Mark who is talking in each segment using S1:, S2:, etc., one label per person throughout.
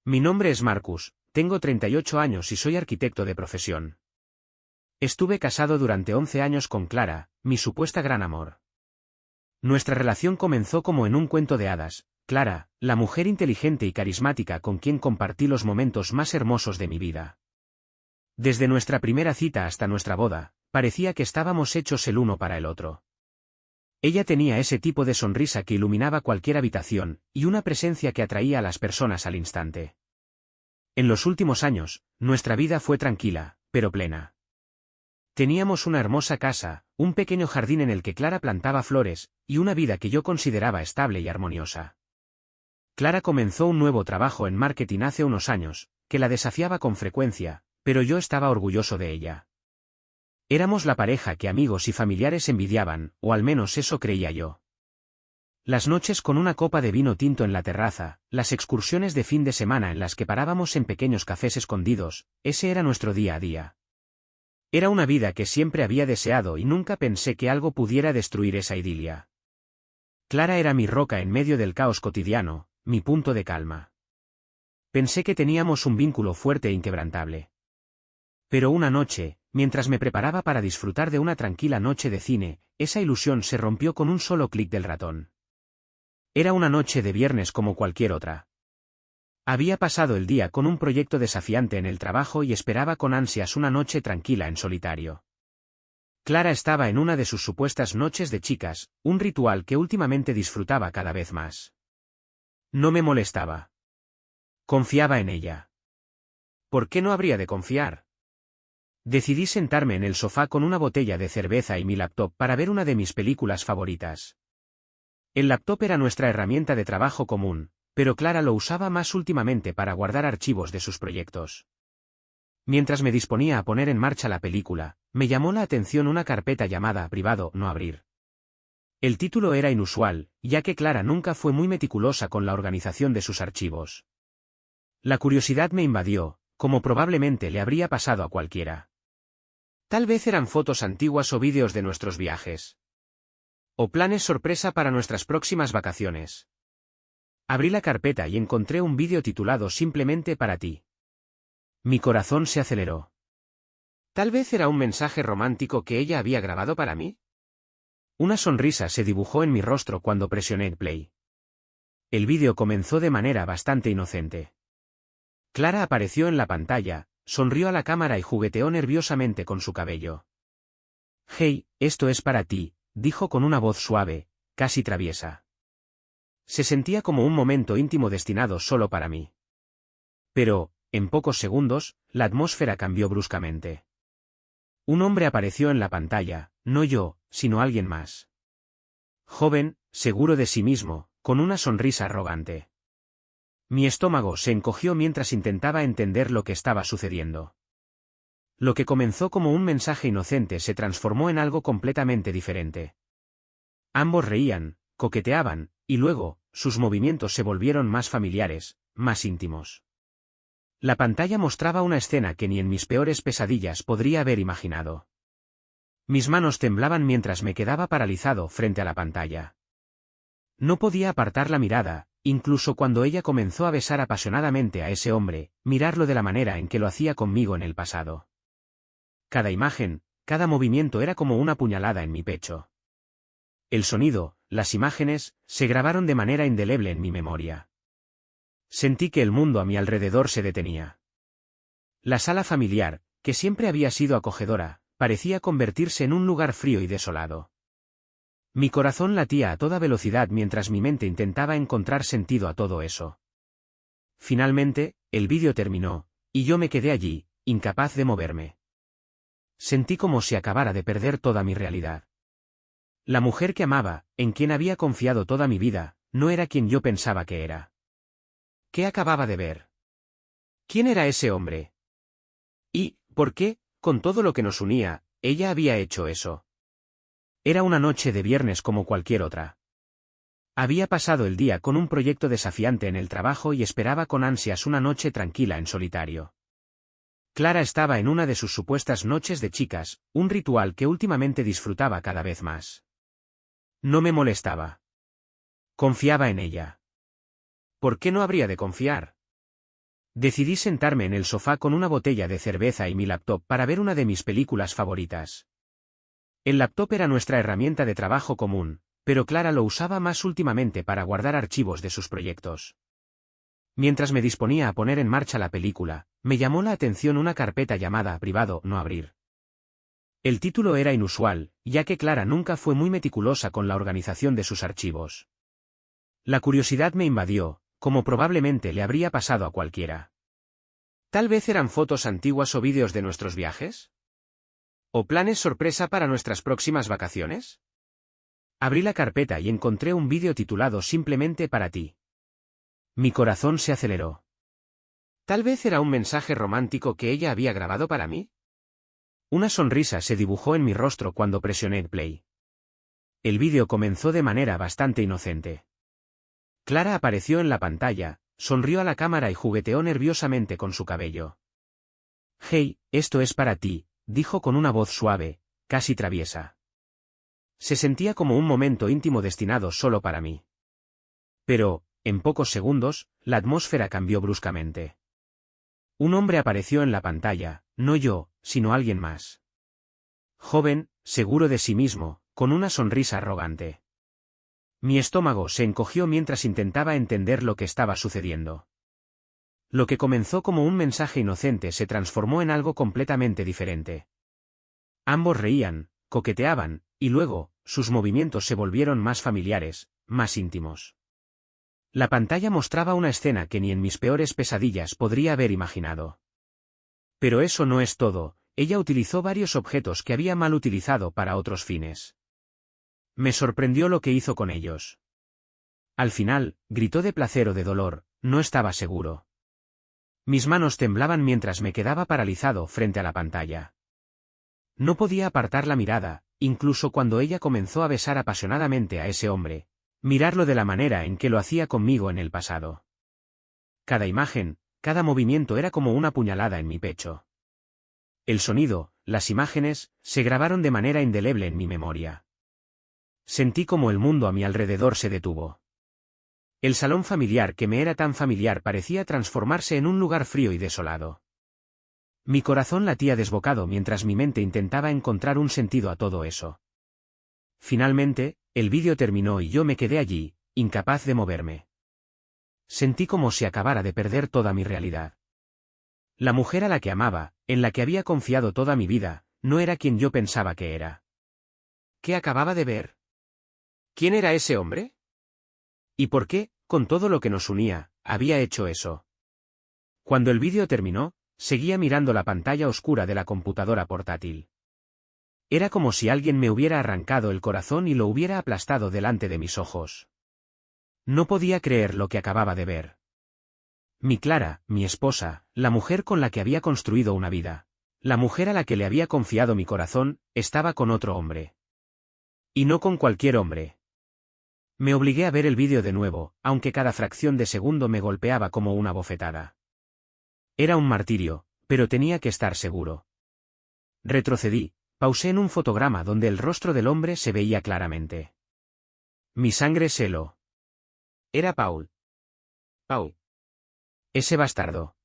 S1: Mi nombre es Marcus, tengo 38 años y soy arquitecto de profesión. Estuve casado durante 11 años con Clara, mi supuesta gran amor. Nuestra relación comenzó como en un cuento de hadas. Clara, la mujer inteligente y carismática con quien compartí los momentos más hermosos de mi vida. Desde nuestra primera cita hasta nuestra boda, parecía que estábamos hechos el uno para el otro. Ella tenía ese tipo de sonrisa que iluminaba cualquier habitación, y una presencia que atraía a las personas al instante. En los últimos años, nuestra vida fue tranquila, pero plena. Teníamos una hermosa casa, un pequeño jardín en el que Clara plantaba flores, y una vida que yo consideraba estable y armoniosa. Clara comenzó un nuevo trabajo en marketing hace unos años, que la desafiaba con frecuencia, pero yo estaba orgulloso de ella. Éramos la pareja que amigos y familiares envidiaban, o al menos eso creía yo. Las noches con una copa de vino tinto en la terraza, las excursiones de fin de semana en las que parábamos en pequeños cafés escondidos, ese era nuestro día a día. Era una vida que siempre había deseado y nunca pensé que algo pudiera destruir esa idilia. Clara era mi roca en medio del caos cotidiano, mi punto de calma. Pensé que teníamos un vínculo fuerte e inquebrantable. Pero una noche, mientras me preparaba para disfrutar de una tranquila noche de cine, esa ilusión se rompió con un solo clic del ratón. Era una noche de viernes como cualquier otra. Había pasado el día con un proyecto desafiante en el trabajo y esperaba con ansias una noche tranquila en solitario. Clara estaba en una de sus supuestas noches de chicas, un ritual que últimamente disfrutaba cada vez más. No me molestaba. Confiaba en ella. ¿Por qué no habría de confiar? Decidí sentarme en el sofá con una botella de cerveza y mi laptop para ver una de mis películas favoritas. El laptop era nuestra herramienta de trabajo común, pero Clara lo usaba más últimamente para guardar archivos de sus proyectos. Mientras me disponía a poner en marcha la película, me llamó la atención una carpeta llamada Privado, no abrir. El título era inusual, ya que Clara nunca fue muy meticulosa con la organización de sus archivos. La curiosidad me invadió, como probablemente le habría pasado a cualquiera. Tal vez eran fotos antiguas o vídeos de nuestros viajes. O planes sorpresa para nuestras próximas vacaciones. Abrí la carpeta y encontré un vídeo titulado Simplemente para ti. Mi corazón se aceleró. ¿Tal vez era un mensaje romántico que ella había grabado para mí? Una sonrisa se dibujó en mi rostro cuando presioné play. El vídeo comenzó de manera bastante inocente. Clara apareció en la pantalla, sonrió a la cámara y jugueteó nerviosamente con su cabello. «Hey, esto es para ti», dijo con una voz suave, casi traviesa. Se sentía como un momento íntimo destinado solo para mí. Pero, en pocos segundos, la atmósfera cambió bruscamente. Un hombre apareció en la pantalla, no yo, sino alguien más. Joven, seguro de sí mismo, con una sonrisa arrogante. Mi estómago se encogió mientras intentaba entender lo que estaba sucediendo. Lo que comenzó como un mensaje inocente se transformó en algo completamente diferente. Ambos reían, coqueteaban, y luego, sus movimientos se volvieron más familiares, más íntimos. La pantalla mostraba una escena que ni en mis peores pesadillas podría haber imaginado. Mis manos temblaban mientras me quedaba paralizado frente a la pantalla. No podía apartar la mirada, incluso cuando ella comenzó a besar apasionadamente a ese hombre, mirarlo de la manera en que lo hacía conmigo en el pasado. Cada imagen, cada movimiento era como una puñalada en mi pecho. El sonido, las imágenes, se grabaron de manera indeleble en mi memoria. Sentí que el mundo a mi alrededor se detenía. La sala familiar, que siempre había sido acogedora, parecía convertirse en un lugar frío y desolado. Mi corazón latía a toda velocidad mientras mi mente intentaba encontrar sentido a todo eso. Finalmente, el vídeo terminó, y yo me quedé allí, incapaz de moverme. Sentí como si acabara de perder toda mi realidad. La mujer que amaba, en quien había confiado toda mi vida, no era quien yo pensaba que era. ¿Qué acababa de ver? ¿Quién era ese hombre? ¿Y, por qué, con todo lo que nos unía, ella había hecho eso? Era una noche de viernes como cualquier otra. Había pasado el día con un proyecto desafiante en el trabajo y esperaba con ansias una noche tranquila en solitario. Clara estaba en una de sus supuestas noches de chicas, un ritual que últimamente disfrutaba cada vez más. No me molestaba. Confiaba en ella. ¿Por qué no habría de confiar? Decidí sentarme en el sofá con una botella de cerveza y mi laptop para ver una de mis películas favoritas. El laptop era nuestra herramienta de trabajo común, pero Clara lo usaba más últimamente para guardar archivos de sus proyectos. Mientras me disponía a poner en marcha la película, me llamó la atención una carpeta llamada Privado, no abrir. El título era inusual, ya que Clara nunca fue muy meticulosa con la organización de sus archivos. La curiosidad me invadió, como probablemente le habría pasado a cualquiera. ¿Tal vez eran fotos antiguas o vídeos de nuestros viajes? ¿O planes sorpresa para nuestras próximas vacaciones? Abrí la carpeta y encontré un vídeo titulado Simplemente para ti. Mi corazón se aceleró. ¿Tal vez era un mensaje romántico que ella había grabado para mí? Una sonrisa se dibujó en mi rostro cuando presioné play. El vídeo comenzó de manera bastante inocente. Clara apareció en la pantalla, sonrió a la cámara y jugueteó nerviosamente con su cabello. «Hey, esto es para ti», dijo con una voz suave, casi traviesa. Se sentía como un momento íntimo destinado solo para mí. Pero, en pocos segundos, la atmósfera cambió bruscamente. Un hombre apareció en la pantalla, no yo, sino alguien más. Joven, seguro de sí mismo, con una sonrisa arrogante. Mi estómago se encogió mientras intentaba entender lo que estaba sucediendo. Lo que comenzó como un mensaje inocente se transformó en algo completamente diferente. Ambos reían, coqueteaban, y luego, sus movimientos se volvieron más familiares, más íntimos. La pantalla mostraba una escena que ni en mis peores pesadillas podría haber imaginado. Pero eso no es todo, ella utilizó varios objetos que había mal utilizado para otros fines. Me sorprendió lo que hizo con ellos. Al final, gritó de placer o de dolor, no estaba seguro. Mis manos temblaban mientras me quedaba paralizado frente a la pantalla. No podía apartar la mirada, incluso cuando ella comenzó a besar apasionadamente a ese hombre, mirarlo de la manera en que lo hacía conmigo en el pasado. Cada imagen, cada movimiento era como una puñalada en mi pecho. El sonido, las imágenes, se grabaron de manera indeleble en mi memoria. Sentí como el mundo a mi alrededor se detuvo. El salón familiar que me era tan familiar parecía transformarse en un lugar frío y desolado. Mi corazón latía desbocado mientras mi mente intentaba encontrar un sentido a todo eso. Finalmente, el vídeo terminó y yo me quedé allí, incapaz de moverme. Sentí como si acabara de perder toda mi realidad. La mujer a la que amaba, en la que había confiado toda mi vida, no era quien yo pensaba que era. ¿Qué acababa de ver? ¿Quién era ese hombre? ¿Y por qué, con todo lo que nos unía, había hecho eso? Cuando el vídeo terminó, seguía mirando la pantalla oscura de la computadora portátil. Era como si alguien me hubiera arrancado el corazón y lo hubiera aplastado delante de mis ojos. No podía creer lo que acababa de ver. Mi Clara, mi esposa, la mujer con la que había construido una vida, la mujer a la que le había confiado mi corazón, estaba con otro hombre. Y no con cualquier hombre. Me obligué a ver el vídeo de nuevo, aunque cada fracción de segundo me golpeaba como una bofetada. Era un martirio, pero tenía que estar seguro. Retrocedí, pausé en un fotograma donde el rostro del hombre se veía claramente. Mi sangre se heló. Era Paul. Paul. Ese bastardo.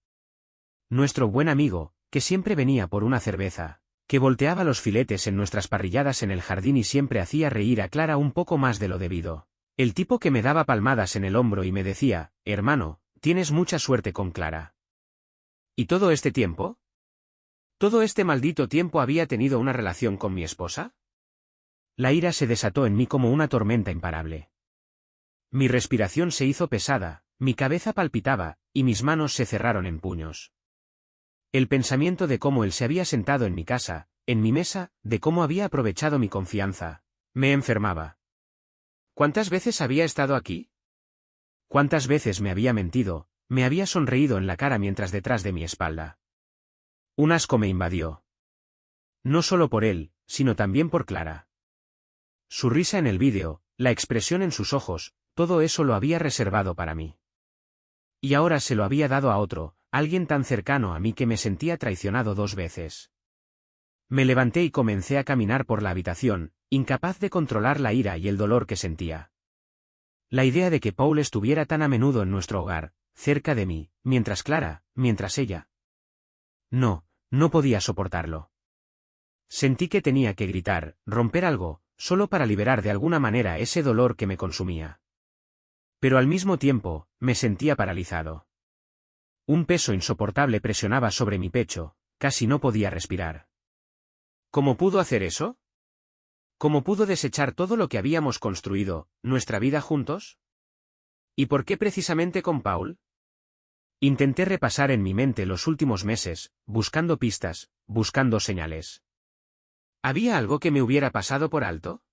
S1: Nuestro buen amigo, que siempre venía por una cerveza, que volteaba los filetes en nuestras parrilladas en el jardín y siempre hacía reír a Clara un poco más de lo debido. El tipo que me daba palmadas en el hombro y me decía, hermano, tienes mucha suerte con Clara. ¿Y todo este tiempo? ¿Todo este maldito tiempo había tenido una relación con mi esposa? La ira se desató en mí como una tormenta imparable. Mi respiración se hizo pesada, mi cabeza palpitaba, y mis manos se cerraron en puños. El pensamiento de cómo él se había sentado en mi casa, en mi mesa, de cómo había aprovechado mi confianza, me enfermaba. ¿Cuántas veces había estado aquí? ¿Cuántas veces me había mentido, me había sonreído en la cara mientras detrás de mi espalda? Un asco me invadió. No solo por él, sino también por Clara. Su risa en el vídeo, la expresión en sus ojos, todo eso lo había reservado para mí. Y ahora se lo había dado a otro, alguien tan cercano a mí que me sentía traicionado 2 veces. Me levanté y comencé a caminar por la habitación, incapaz de controlar la ira y el dolor que sentía. La idea de que Paul estuviera tan a menudo en nuestro hogar, cerca de mí, mientras ella. No podía soportarlo. Sentí que tenía que gritar, romper algo, solo para liberar de alguna manera ese dolor que me consumía. Pero al mismo tiempo, me sentía paralizado. Un peso insoportable presionaba sobre mi pecho, casi no podía respirar. ¿Cómo pudo hacer eso? ¿Cómo pudo desechar todo lo que habíamos construido, nuestra vida juntos? ¿Y por qué precisamente con Paul? Intenté repasar en mi mente los últimos meses, buscando pistas, buscando señales. ¿Había algo que me hubiera pasado por alto?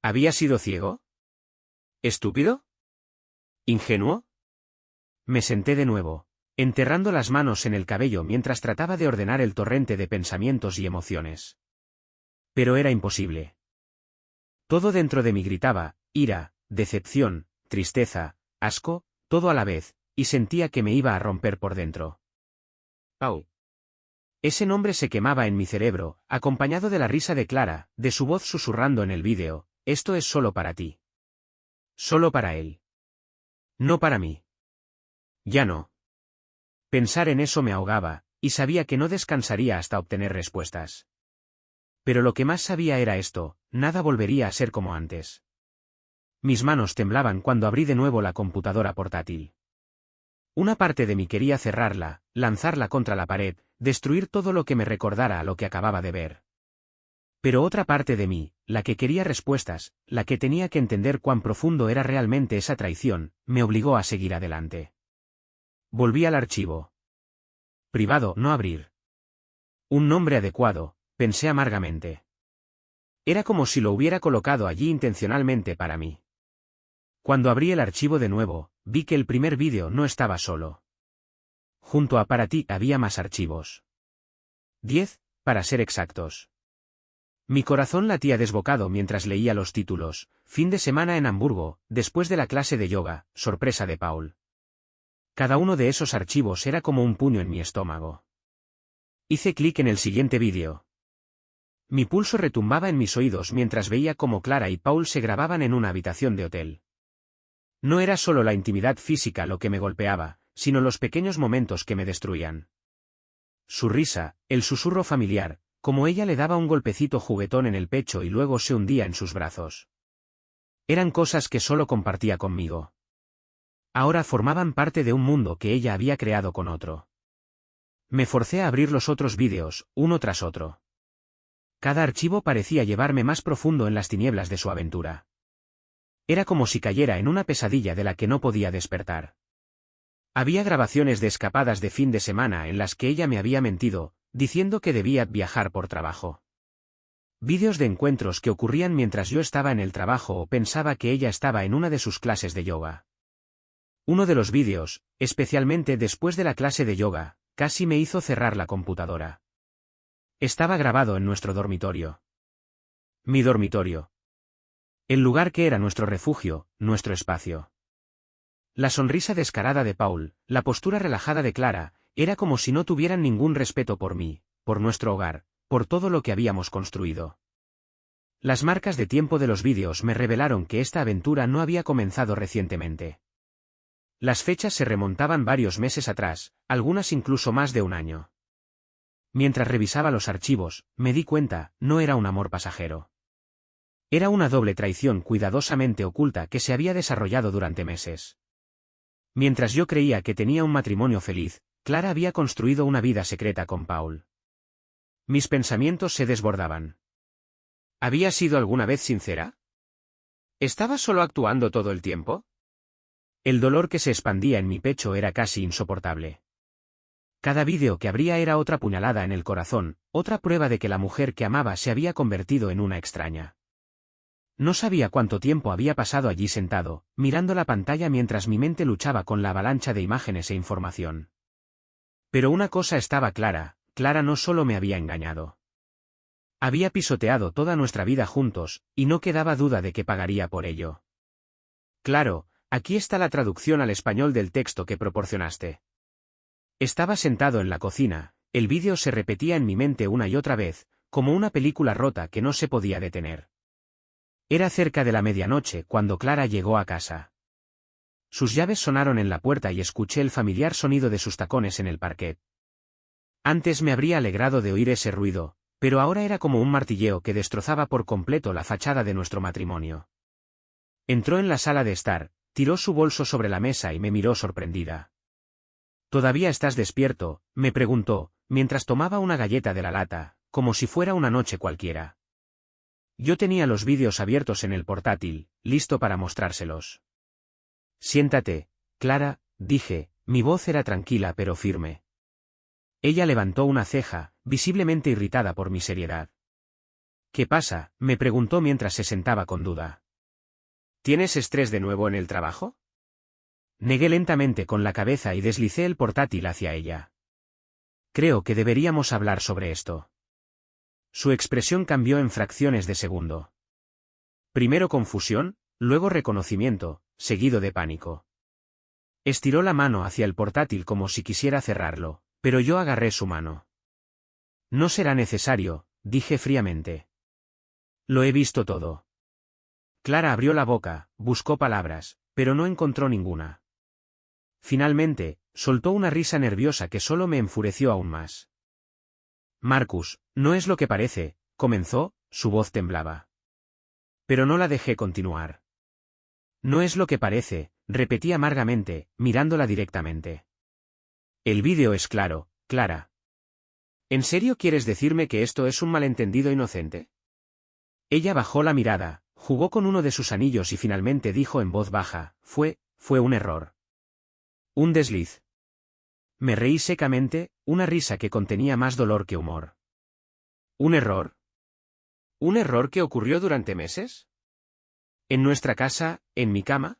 S1: ¿Había sido ciego? ¿Estúpido? ¿Ingenuo? Me senté de nuevo, enterrando las manos en el cabello mientras trataba de ordenar el torrente de pensamientos y emociones. Pero era imposible. Todo dentro de mí gritaba, ira, decepción, tristeza, asco, todo a la vez, y sentía que me iba a romper por dentro. Paul. Ese nombre se quemaba en mi cerebro, acompañado de la risa de Clara, de su voz susurrando en el vídeo, esto es solo para ti. Solo para él. No para mí. Ya no. Pensar en eso me ahogaba, y sabía que no descansaría hasta obtener respuestas. Pero lo que más sabía era esto, nada volvería a ser como antes. Mis manos temblaban cuando abrí de nuevo la computadora portátil. Una parte de mí quería cerrarla, lanzarla contra la pared, destruir todo lo que me recordara a lo que acababa de ver. Pero otra parte de mí, la que quería respuestas, la que tenía que entender cuán profundo era realmente esa traición, me obligó a seguir adelante. Volví al archivo. Privado, no abrir. Un nombre adecuado, pensé amargamente. Era como si lo hubiera colocado allí intencionalmente para mí. Cuando abrí el archivo de nuevo, vi que el primer vídeo no estaba solo. Junto a Para ti había más archivos. 10, para ser exactos. Mi corazón latía desbocado mientras leía los títulos, fin de semana en Hamburgo, después de la clase de yoga, sorpresa de Paul. Cada uno de esos archivos era como un puño en mi estómago. Hice clic en el siguiente vídeo. Mi pulso retumbaba en mis oídos mientras veía cómo Clara y Paul se grababan en una habitación de hotel. No era solo la intimidad física lo que me golpeaba, sino los pequeños momentos que me destruían. Su risa, el susurro familiar, como ella le daba un golpecito juguetón en el pecho y luego se hundía en sus brazos. Eran cosas que solo compartía conmigo. Ahora formaban parte de un mundo que ella había creado con otro. Me forcé a abrir los otros vídeos, uno tras otro. Cada archivo parecía llevarme más profundo en las tinieblas de su aventura. Era como si cayera en una pesadilla de la que no podía despertar. Había grabaciones de escapadas de fin de semana en las que ella me había mentido, diciendo que debía viajar por trabajo. Vídeos de encuentros que ocurrían mientras yo estaba en el trabajo o pensaba que ella estaba en una de sus clases de yoga. Uno de los vídeos, especialmente después de la clase de yoga, casi me hizo cerrar la computadora. Estaba grabado en nuestro dormitorio. Mi dormitorio. El lugar que era nuestro refugio, nuestro espacio. La sonrisa descarada de Paul, la postura relajada de Clara, era como si no tuvieran ningún respeto por mí, por nuestro hogar, por todo lo que habíamos construido. Las marcas de tiempo de los vídeos me revelaron que esta aventura no había comenzado recientemente. Las fechas se remontaban varios meses atrás, algunas incluso más de un año. Mientras revisaba los archivos, me di cuenta, no era un amor pasajero. Era una doble traición cuidadosamente oculta que se había desarrollado durante meses. Mientras yo creía que tenía un matrimonio feliz, Clara había construido una vida secreta con Paul. Mis pensamientos se desbordaban. ¿Había sido alguna vez sincera? ¿Estaba solo actuando todo el tiempo? El dolor que se expandía en mi pecho era casi insoportable. Cada vídeo que abría era otra puñalada en el corazón, otra prueba de que la mujer que amaba se había convertido en una extraña. No sabía cuánto tiempo había pasado allí sentado, mirando la pantalla mientras mi mente luchaba con la avalancha de imágenes e información. Pero una cosa estaba clara, Clara no solo me había engañado. Había pisoteado toda nuestra vida juntos, y no quedaba duda de que pagaría por ello. Claro, aquí está la traducción al español del texto que proporcionaste. Estaba sentado en la cocina, el vídeo se repetía en mi mente una y otra vez, como una película rota que no se podía detener. Era cerca de la medianoche cuando Clara llegó a casa. sus llaves sonaron en la puerta y escuché el familiar sonido de sus tacones en el parquet. Antes me habría alegrado de oír ese ruido, pero ahora era como un martilleo que destrozaba por completo la fachada de nuestro matrimonio. Entró en la sala de estar, tiró su bolso sobre la mesa y me miró sorprendida. «¿Todavía estás despierto?», me preguntó, mientras tomaba una galleta de la lata, como si fuera una noche cualquiera. Yo tenía los vídeos abiertos en el portátil, listo para mostrárselos. «Siéntate, Clara», dije, mi voz era tranquila pero firme. Ella levantó una ceja, visiblemente irritada por mi seriedad. «¿Qué pasa?», me preguntó mientras se sentaba con duda. «¿Tienes estrés de nuevo en el trabajo?». Negué lentamente con la cabeza y deslicé el portátil hacia ella. «Creo que deberíamos hablar sobre esto». Su expresión cambió en fracciones de segundo. Primero confusión, luego reconocimiento, seguido de pánico. Estiró la mano hacia el portátil como si quisiera cerrarlo, pero yo agarré su mano. «No será necesario», dije fríamente. «Lo he visto todo». Clara abrió la boca, buscó palabras, pero no encontró ninguna. Finalmente, soltó una risa nerviosa que solo me enfureció aún más. «Marcus, no es lo que parece», comenzó, su voz temblaba. Pero no la dejé continuar. «No es lo que parece», repetí amargamente, mirándola directamente. «El vídeo es claro, Clara». «¿En serio quieres decirme que esto es un malentendido inocente?». Ella bajó la mirada, jugó con uno de sus anillos y finalmente dijo en voz baja, fue un error. Un desliz». Me reí secamente, una risa que contenía más dolor que humor. «¿Un error? ¿Un error que ocurrió durante meses? ¿En nuestra casa, en mi cama?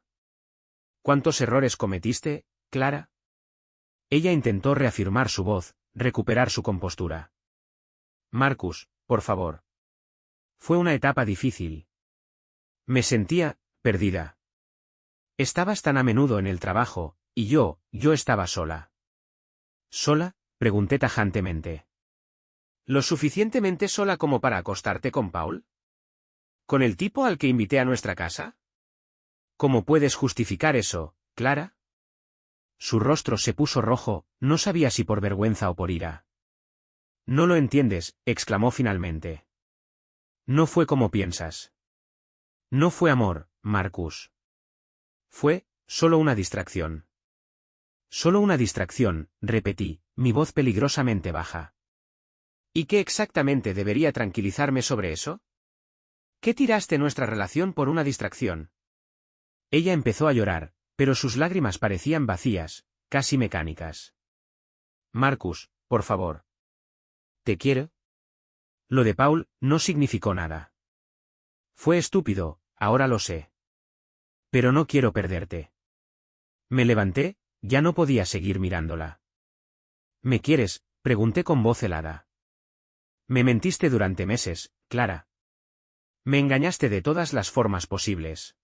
S1: ¿Cuántos errores cometiste, Clara?». Ella intentó reafirmar su voz, recuperar su compostura. «Marcus, por favor». Fue una etapa difícil. Me sentía perdida. Estabas tan a menudo en el trabajo, y yo estaba sola. «¿Sola?», pregunté tajantemente. «¿Lo suficientemente sola como para acostarte con Paul? ¿Con el tipo al que invité a nuestra casa? ¿Cómo puedes justificar eso, Clara?». Su rostro se puso rojo, no sabía si por vergüenza o por ira. «No lo entiendes», exclamó finalmente. «No fue como piensas. No fue amor, Marcus. Fue solo una distracción». «Solo una distracción», repetí, mi voz peligrosamente baja. «¿Y qué exactamente debería tranquilizarme sobre eso? ¿Qué tiraste nuestra relación por una distracción?». Ella empezó a llorar, pero sus lágrimas parecían vacías, casi mecánicas. «Marcus, por favor. Te quiero». Lo de Paul no significó nada. Fue estúpido, ahora lo sé. Pero no quiero perderte. Me levanté, ya no podía seguir mirándola. «¿Me quieres?», pregunté con voz helada. «Me mentiste durante meses, Clara. Me engañaste de todas las formas posibles.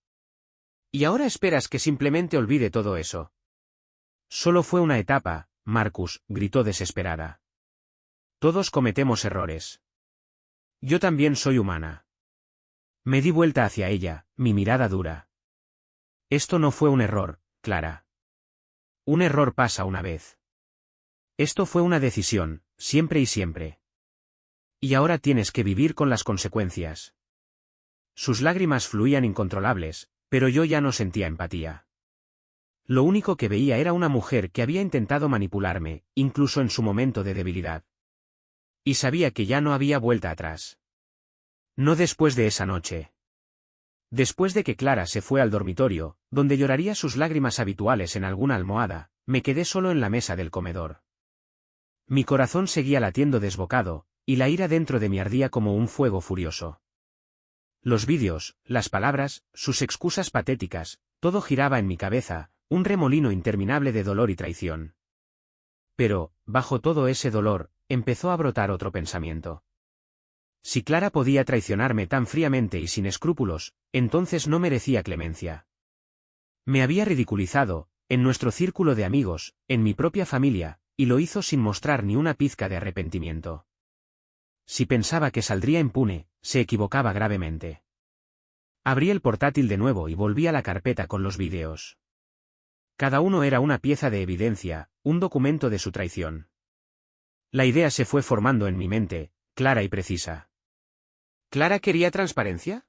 S1: ¿Y ahora esperas que simplemente olvide todo eso?». «Solo fue una etapa, Marcus», gritó desesperada. «Todos cometemos errores. Yo también soy humana». Me di vuelta hacia ella, mi mirada dura. «Esto no fue un error, Clara. Un error pasa una vez. Esto fue una decisión, siempre y siempre. Y ahora tienes que vivir con las consecuencias». Sus lágrimas fluían incontrolables, pero yo ya no sentía empatía. Lo único que veía era una mujer que había intentado manipularme, incluso en su momento de debilidad. Y sabía que ya no había vuelta atrás. No después de esa noche. Después de que Clara se fue al dormitorio, donde lloraría sus lágrimas habituales en alguna almohada, me quedé solo en la mesa del comedor. Mi corazón seguía latiendo desbocado, y la ira dentro de mí ardía como un fuego furioso. Los vídeos, las palabras, sus excusas patéticas, todo giraba en mi cabeza, un remolino interminable de dolor y traición. Pero, bajo todo ese dolor, empezó a brotar otro pensamiento. Si Clara podía traicionarme tan fríamente y sin escrúpulos, entonces no merecía clemencia. Me había ridiculizado, en nuestro círculo de amigos, en mi propia familia, y lo hizo sin mostrar ni una pizca de arrepentimiento. Si pensaba que saldría impune, se equivocaba gravemente. Abrí el portátil de nuevo y volví a la carpeta con los vídeos. Cada uno era una pieza de evidencia, un documento de su traición. La idea se fue formando en mi mente, clara y precisa. ¿Clara quería transparencia?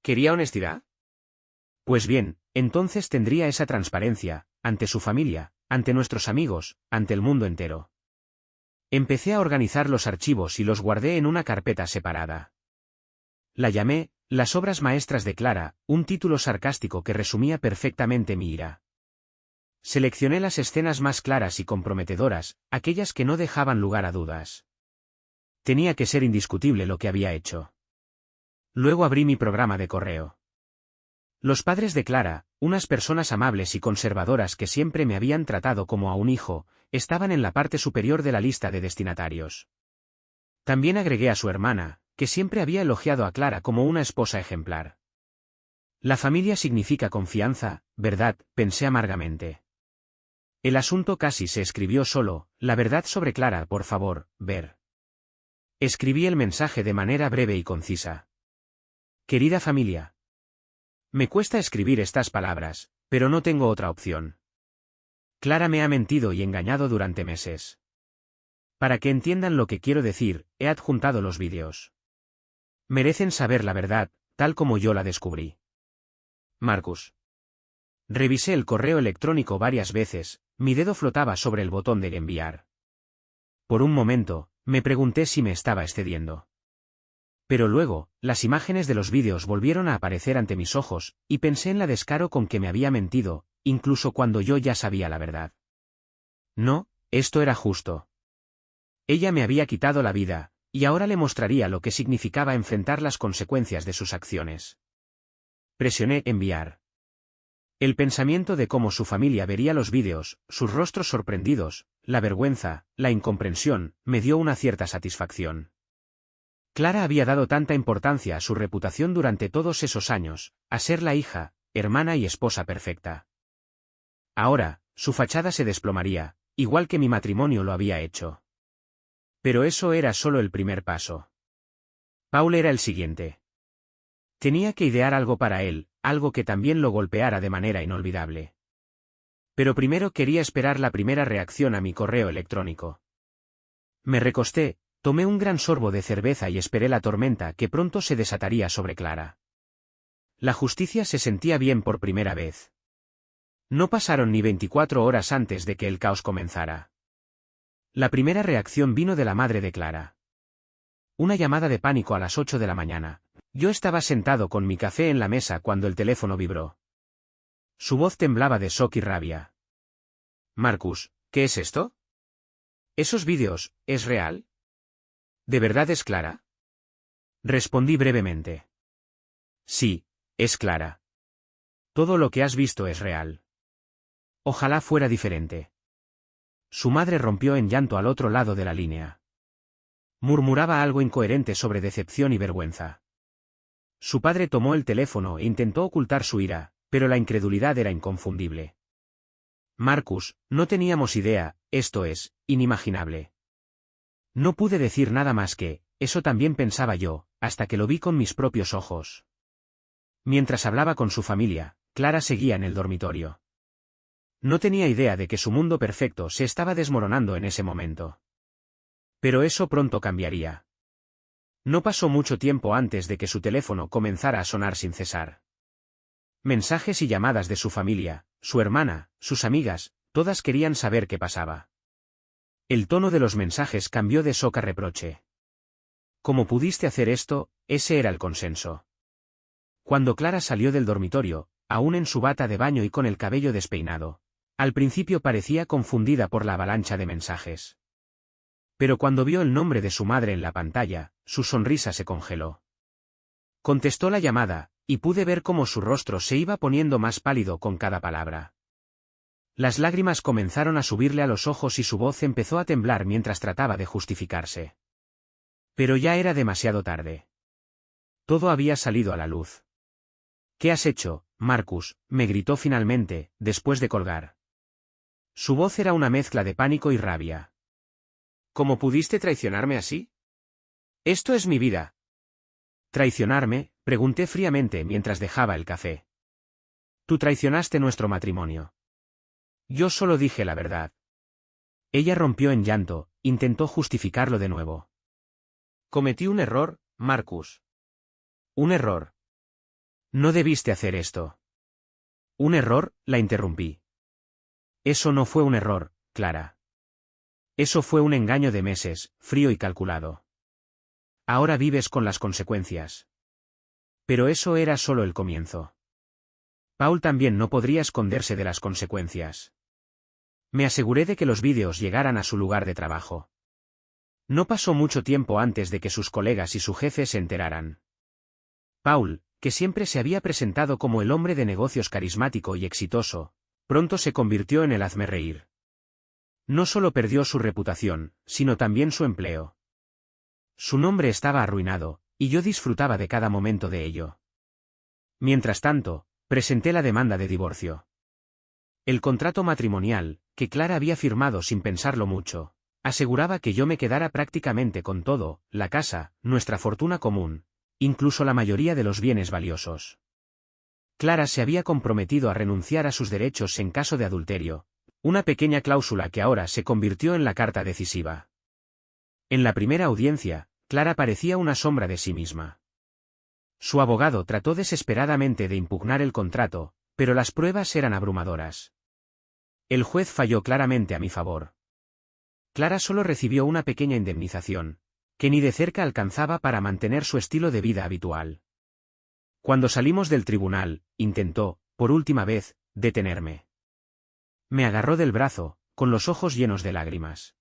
S1: ¿Quería honestidad? Pues bien, entonces tendría esa transparencia, ante su familia, ante nuestros amigos, ante el mundo entero. Empecé a organizar los archivos y los guardé en una carpeta separada. La llamé, Las obras maestras de Clara, un título sarcástico que resumía perfectamente mi ira. Seleccioné las escenas más claras y comprometedoras, aquellas que no dejaban lugar a dudas. Tenía que ser indiscutible lo que había hecho. Luego abrí mi programa de correo. Los padres de Clara, unas personas amables y conservadoras que siempre me habían tratado como a un hijo, estaban en la parte superior de la lista de destinatarios. También agregué a su hermana, que siempre había elogiado a Clara como una esposa ejemplar. La familia significa confianza, ¿verdad?, pensé amargamente. El asunto casi se escribió solo, la verdad sobre Clara, por favor, ver. Escribí el mensaje de manera breve y concisa. Querida familia. Me cuesta escribir estas palabras, pero no tengo otra opción. Clara me ha mentido y engañado durante meses. Para que entiendan lo que quiero decir, he adjuntado los vídeos. Merecen saber la verdad, tal como yo la descubrí. Marcus. Revisé el correo electrónico varias veces, mi dedo flotaba sobre el botón de enviar. Por un momento, me pregunté si me estaba excediendo. Pero luego, las imágenes de los vídeos volvieron a aparecer ante mis ojos, y pensé en la descaro con que me había mentido, incluso cuando yo ya sabía la verdad. No, esto era justo. Ella me había quitado la vida, y ahora le mostraría lo que significaba enfrentar las consecuencias de sus acciones. Presioné enviar. El pensamiento de cómo su familia vería los vídeos, sus rostros sorprendidos, la vergüenza, la incomprensión, me dio una cierta satisfacción. Clara había dado tanta importancia a su reputación durante todos esos años, a ser la hija, hermana y esposa perfecta. Ahora, su fachada se desplomaría, igual que mi matrimonio lo había hecho. Pero eso era solo el primer paso. Paul era el siguiente. Tenía que idear algo para él, algo que también lo golpeara de manera inolvidable. Pero primero quería esperar la primera reacción a mi correo electrónico. Me recosté, tomé un gran sorbo de cerveza y esperé la tormenta que pronto se desataría sobre Clara. La justicia se sentía bien por primera vez. No pasaron ni 24 horas antes de que el caos comenzara. La primera reacción vino de la madre de Clara. Una llamada de pánico a las 8 de la mañana. Yo estaba sentado con mi café en la mesa cuando el teléfono vibró. Su voz temblaba de shock y rabia. Marcus, ¿qué es esto? ¿Esos vídeos, es real? ¿De verdad es Clara? Respondí brevemente. Sí, es Clara. Todo lo que has visto es real. Ojalá fuera diferente. Su madre rompió en llanto al otro lado de la línea. Murmuraba algo incoherente sobre decepción y vergüenza. Su padre tomó el teléfono e intentó ocultar su ira, pero la incredulidad era inconfundible. Marcus, no teníamos idea, esto es, inimaginable. No pude decir nada más que, eso también pensaba yo, hasta que lo vi con mis propios ojos. Mientras hablaba con su familia, Clara seguía en el dormitorio. No tenía idea de que su mundo perfecto se estaba desmoronando en ese momento. Pero eso pronto cambiaría. No pasó mucho tiempo antes de que su teléfono comenzara a sonar sin cesar. Mensajes y llamadas de su familia, su hermana, sus amigas, todas querían saber qué pasaba. El tono de los mensajes cambió de shock a reproche. ¿Cómo pudiste hacer esto? Ese era el consenso. Cuando Clara salió del dormitorio, aún en su bata de baño y con el cabello despeinado, al principio parecía confundida por la avalancha de mensajes. Pero cuando vio el nombre de su madre en la pantalla, su sonrisa se congeló. Contestó la llamada, y pude ver cómo su rostro se iba poniendo más pálido con cada palabra. Las lágrimas comenzaron a subirle a los ojos y su voz empezó a temblar mientras trataba de justificarse. Pero ya era demasiado tarde. Todo había salido a la luz. ¿Qué has hecho, Marcus?, me gritó finalmente, después de colgar. Su voz era una mezcla de pánico y rabia. ¿Cómo pudiste traicionarme así? Esto es mi vida. ¿Traicionarme?, pregunté fríamente mientras dejaba el café. Tú traicionaste nuestro matrimonio. Yo solo dije la verdad. Ella rompió en llanto, intentó justificarlo de nuevo. Cometí un error, Marcus. Un error. No debiste hacer esto. Un error, la interrumpí. Eso no fue un error, Clara. Eso fue un engaño de meses, frío y calculado. Ahora vives con las consecuencias. Pero eso era solo el comienzo. Paul también no podría esconderse de las consecuencias. Me aseguré de que los vídeos llegaran a su lugar de trabajo. No pasó mucho tiempo antes de que sus colegas y su jefe se enteraran. Paul, que siempre se había presentado como el hombre de negocios carismático y exitoso, pronto se convirtió en el hazmerreír. No solo perdió su reputación, sino también su empleo. Su nombre estaba arruinado, y yo disfrutaba de cada momento de ello. Mientras tanto, presenté la demanda de divorcio. El contrato matrimonial, que Clara había firmado sin pensarlo mucho, aseguraba que yo me quedara prácticamente con todo, la casa, nuestra fortuna común, incluso la mayoría de los bienes valiosos. Clara se había comprometido a renunciar a sus derechos en caso de adulterio, una pequeña cláusula que ahora se convirtió en la carta decisiva. En la primera audiencia, Clara parecía una sombra de sí misma. Su abogado trató desesperadamente de impugnar el contrato, pero las pruebas eran abrumadoras. El juez falló claramente a mi favor. Clara solo recibió una pequeña indemnización, que ni de cerca alcanzaba para mantener su estilo de vida habitual. Cuando salimos del tribunal, intentó, por última vez, detenerme. Me agarró del brazo, con los ojos llenos de lágrimas.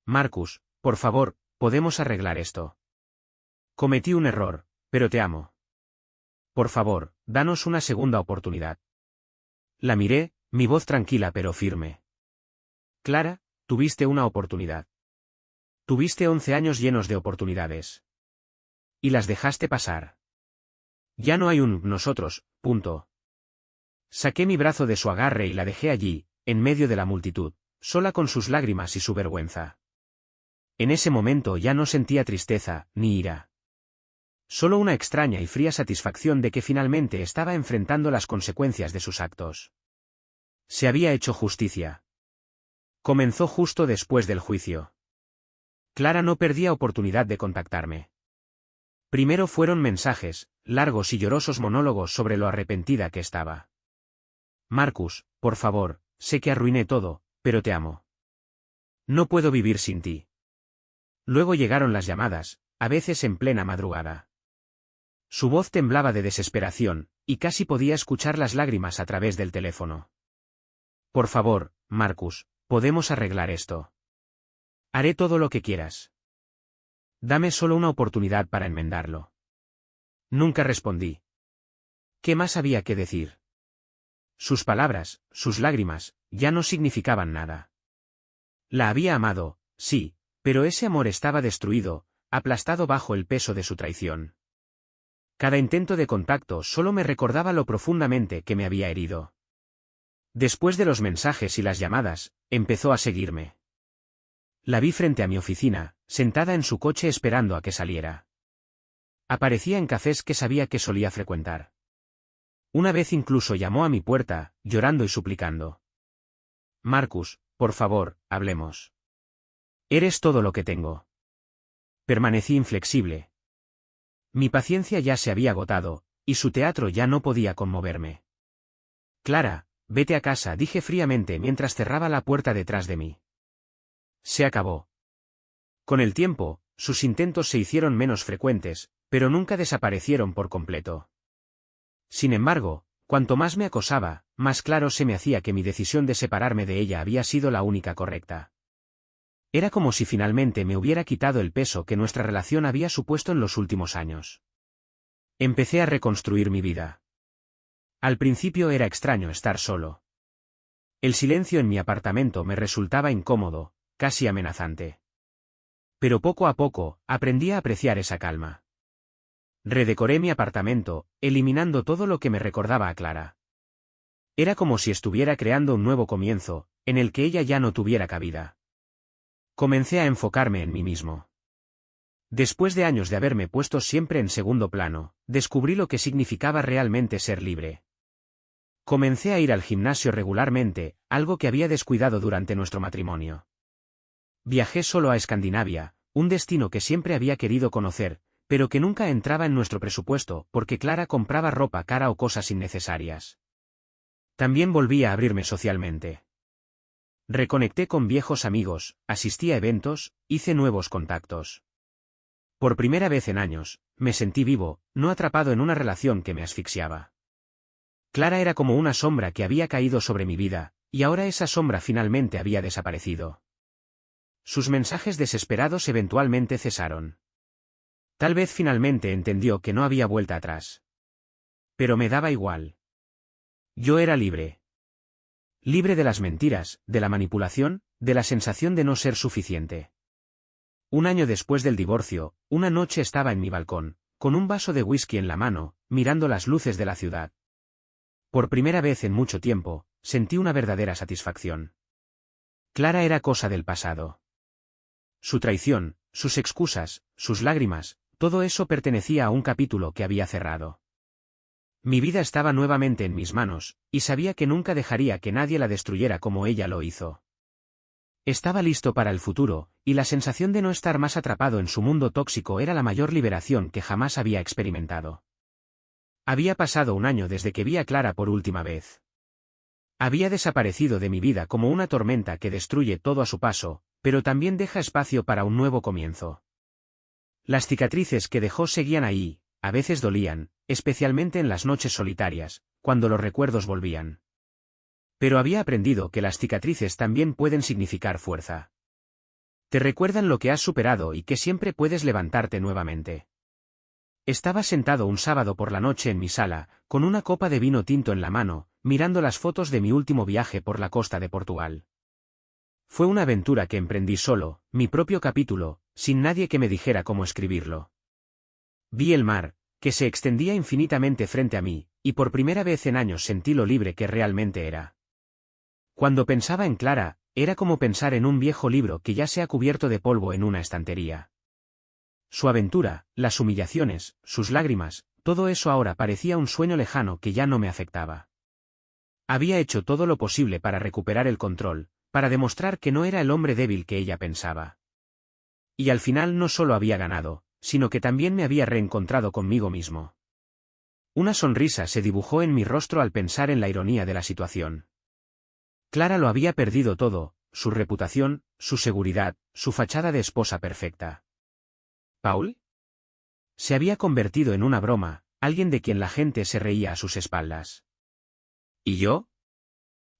S1: Marcus, por favor, podemos arreglar esto. Cometí un error, pero te amo. Por favor, danos una segunda oportunidad. La miré, mi voz tranquila pero firme. Clara, tuviste una oportunidad. Tuviste 11 años llenos de oportunidades. Y las dejaste pasar. Ya no hay un nosotros, punto. Saqué mi brazo de su agarre y la dejé allí, en medio de la multitud, sola con sus lágrimas y su vergüenza. En ese momento ya no sentía tristeza, ni ira. Solo una extraña y fría satisfacción de que finalmente estaba enfrentando las consecuencias de sus actos. Se había hecho justicia. Comenzó justo después del juicio. Clara no perdía oportunidad de contactarme. Primero fueron mensajes, largos y llorosos monólogos sobre lo arrepentida que estaba. Marcus, por favor, sé que arruiné todo, pero te amo. No puedo vivir sin ti. Luego llegaron las llamadas, a veces en plena madrugada. Su voz temblaba de desesperación, y casi podía escuchar las lágrimas a través del teléfono. Por favor, Marcus, podemos arreglar esto. Haré todo lo que quieras. Dame solo una oportunidad para enmendarlo. Nunca respondí. ¿Qué más había que decir? Sus palabras, sus lágrimas, ya no significaban nada. La había amado, sí, pero ese amor estaba destruido, aplastado bajo el peso de su traición. Cada intento de contacto solo me recordaba lo profundamente que me había herido. Después de los mensajes y las llamadas, empezó a seguirme. La vi frente a mi oficina, sentada en su coche esperando a que saliera. Aparecía en cafés que sabía que solía frecuentar. Una vez incluso llamó a mi puerta, llorando y suplicando. Marcus, por favor, hablemos. Eres todo lo que tengo. Permanecí inflexible. Mi paciencia ya se había agotado, y su teatro ya no podía conmoverme. Clara, vete a casa, dije fríamente mientras cerraba la puerta detrás de mí. Se acabó. Con el tiempo, sus intentos se hicieron menos frecuentes, pero nunca desaparecieron por completo. Sin embargo, cuanto más me acosaba, más claro se me hacía que mi decisión de separarme de ella había sido la única correcta. Era como si finalmente me hubiera quitado el peso que nuestra relación había supuesto en los últimos años. Empecé a reconstruir mi vida. Al principio era extraño estar solo. El silencio en mi apartamento me resultaba incómodo, casi amenazante. Pero poco a poco, aprendí a apreciar esa calma. Redecoré mi apartamento, eliminando todo lo que me recordaba a Clara. Era como si estuviera creando un nuevo comienzo, en el que ella ya no tuviera cabida. Comencé a enfocarme en mí mismo. Después de años de haberme puesto siempre en segundo plano, descubrí lo que significaba realmente ser libre. Comencé a ir al gimnasio regularmente, algo que había descuidado durante nuestro matrimonio. Viajé solo a Escandinavia, un destino que siempre había querido conocer, pero que nunca entraba en nuestro presupuesto porque Clara compraba ropa cara o cosas innecesarias. También volví a abrirme socialmente. Reconecté con viejos amigos, asistí a eventos, hice nuevos contactos. Por primera vez en años, me sentí vivo, no atrapado en una relación que me asfixiaba. Clara era como una sombra que había caído sobre mi vida, y ahora esa sombra finalmente había desaparecido. Sus mensajes desesperados eventualmente cesaron. Tal vez finalmente entendió que no había vuelta atrás. Pero me daba igual. Yo era libre. Libre de las mentiras, de la manipulación, de la sensación de no ser suficiente. Un año después del divorcio, una noche estaba en mi balcón, con un vaso de whisky en la mano, mirando las luces de la ciudad. Por primera vez en mucho tiempo, sentí una verdadera satisfacción. Clara era cosa del pasado. Su traición, sus excusas, sus lágrimas, todo eso pertenecía a un capítulo que había cerrado. Mi vida estaba nuevamente en mis manos, y sabía que nunca dejaría que nadie la destruyera como ella lo hizo. Estaba listo para el futuro, y la sensación de no estar más atrapado en su mundo tóxico era la mayor liberación que jamás había experimentado. Había pasado un año desde que vi a Clara por última vez. Había desaparecido de mi vida como una tormenta que destruye todo a su paso, pero también deja espacio para un nuevo comienzo. Las cicatrices que dejó seguían ahí, a veces dolían, especialmente en las noches solitarias, cuando los recuerdos volvían. Pero había aprendido que las cicatrices también pueden significar fuerza. Te recuerdan lo que has superado y que siempre puedes levantarte nuevamente. Estaba sentado un sábado por la noche en mi sala, con una copa de vino tinto en la mano, mirando las fotos de mi último viaje por la costa de Portugal. Fue una aventura que emprendí solo, mi propio capítulo, sin nadie que me dijera cómo escribirlo. Vi el mar, que se extendía infinitamente frente a mí, y por primera vez en años sentí lo libre que realmente era. Cuando pensaba en Clara, era como pensar en un viejo libro que ya se ha cubierto de polvo en una estantería. Su aventura, las humillaciones, sus lágrimas, todo eso ahora parecía un sueño lejano que ya no me afectaba. Había hecho todo lo posible para recuperar el control, para demostrar que no era el hombre débil que ella pensaba. Y al final no solo había ganado, sino que también me había reencontrado conmigo mismo. Una sonrisa se dibujó en mi rostro al pensar en la ironía de la situación. Clara lo había perdido todo, su reputación, su seguridad, su fachada de esposa perfecta. ¿Paul? Se había convertido en una broma, alguien de quien la gente se reía a sus espaldas. ¿Y yo?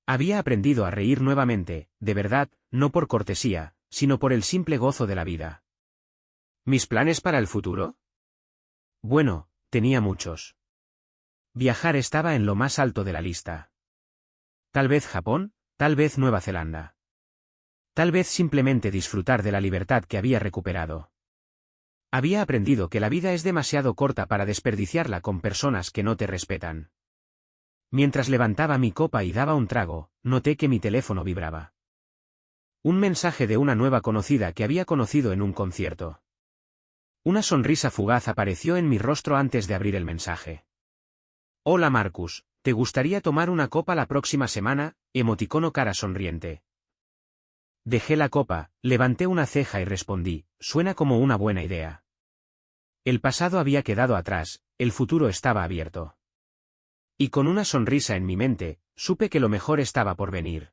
S1: Había aprendido a reír nuevamente, de verdad, no por cortesía, sino por el simple gozo de la vida. ¿Mis planes para el futuro? Bueno, tenía muchos. Viajar estaba en lo más alto de la lista. Tal vez Japón, tal vez Nueva Zelanda. Tal vez simplemente disfrutar de la libertad que había recuperado. Había aprendido que la vida es demasiado corta para desperdiciarla con personas que no te respetan. Mientras levantaba mi copa y daba un trago, noté que mi teléfono vibraba. Un mensaje de una nueva conocida que había conocido en un concierto. Una sonrisa fugaz apareció en mi rostro antes de abrir el mensaje. Hola Marcus, ¿te gustaría tomar una copa la próxima semana? Emoticono cara sonriente. Dejé la copa, levanté una ceja y respondí, suena como una buena idea. El pasado había quedado atrás, el futuro estaba abierto. Y con una sonrisa en mi mente, supe que lo mejor estaba por venir.